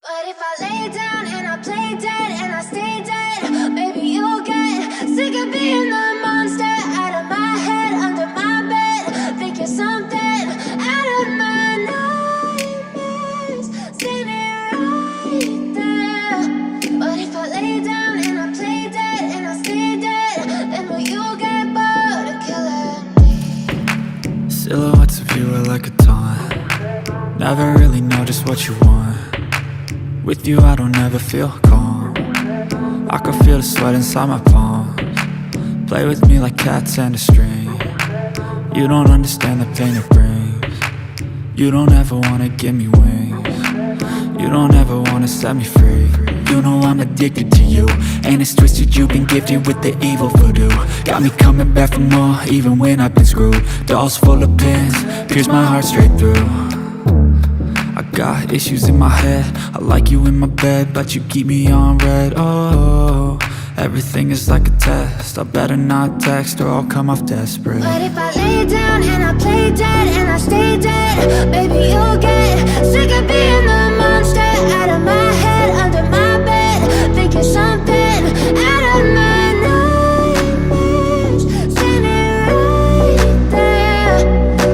But if I lay down and I play dead and I stay dead, maybe you'll get sick of being the monster out of my head, under my bed. Think you're something out of my nightmares, standing right there. But if I lay down and I play dead and I stay dead, then will you get bored of killing me? Silhouettes of you are like a taunt. Never really know just what you want. With you I don't ever feel calm. I can feel the sweat inside my palms. Play with me like cats and a string. You don't understand the pain it brings. You don't ever wanna give me wings. You don't ever wanna set me free. You know I'm addicted to you, and it's twisted, you've been gifted with the evil voodoo. Got me coming back for more, even when I've been screwed. Dolls full of pins, pierce my heart straight through. I got issues in my head, I like you in my bed, but you keep me on red. Oh, everything is like a test, I better not text or I'll come off desperate. But if I lay down and I play dead and I stay dead, maybe you'll get sick of being the monster out of my head, under my bed. Think you're something out of my nightmares, standing right there.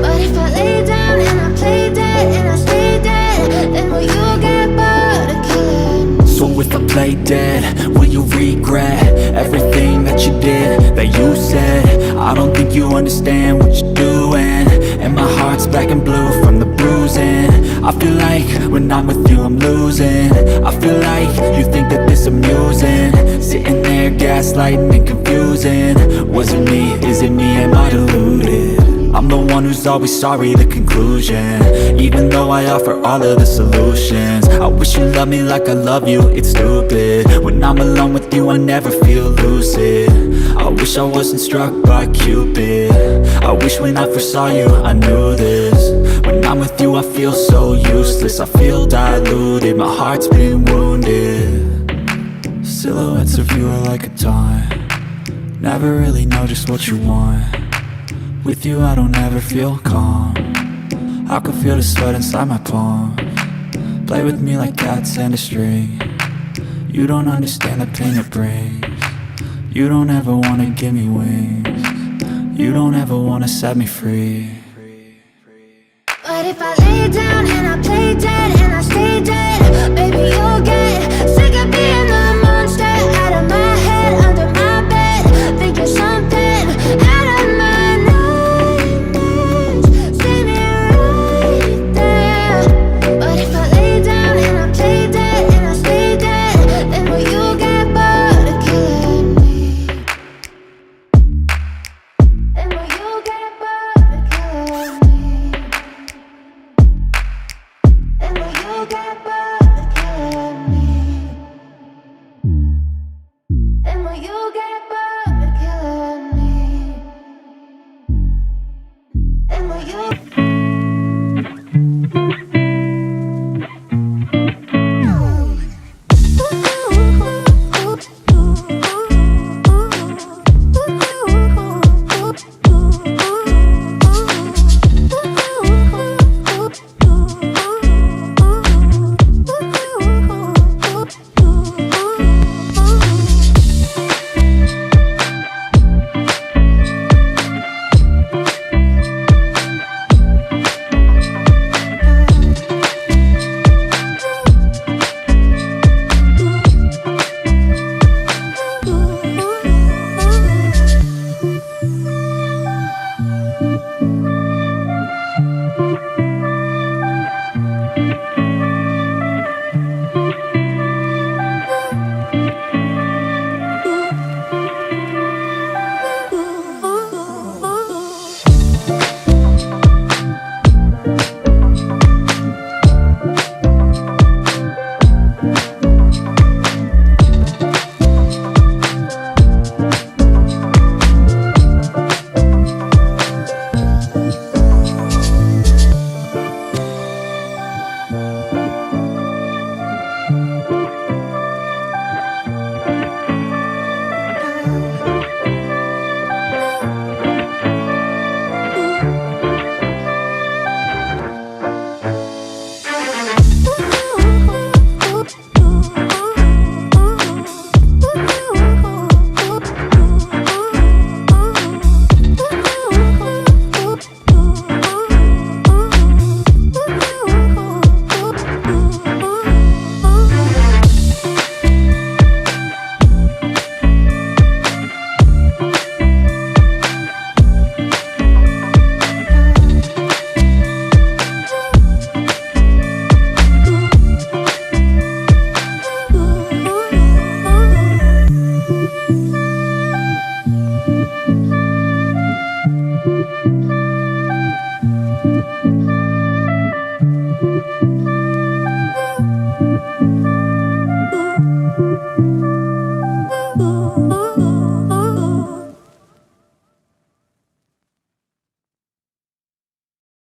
But if I lay down and I play dead and I stay dead, then will you get bored of killing me? So if I play dead, will you regret everything that you did, that you said? I don't think you understand what you're doing, and my heart's black and blue from the bruising. I feel like when I'm with you I'm losing. I feel like you think that this amusing, sitting there gaslighting and confusing. Was it me? Is it me? Am I deluded? I'm the one who's always sorry, the conclusion, even though I offer all of the solutions. I wish you loved me like I love you, it's stupid. When I'm alone with you I never feel lucid. I wish I wasn't struck by Cupid. I wish when I first saw you I knew this. When I'm with you I feel so useless, I feel diluted, my heart's been wounded. Silhouettes of you are like a taunt. Never really know just what you want. With you I don't ever feel calm. I can feel the sweat inside my palms. Play with me like cats and a string. You don't understand the pain it brings. You don't ever wanna give me wings. You don't ever wanna set me free. But if I lay down and I play dead and I stay dead,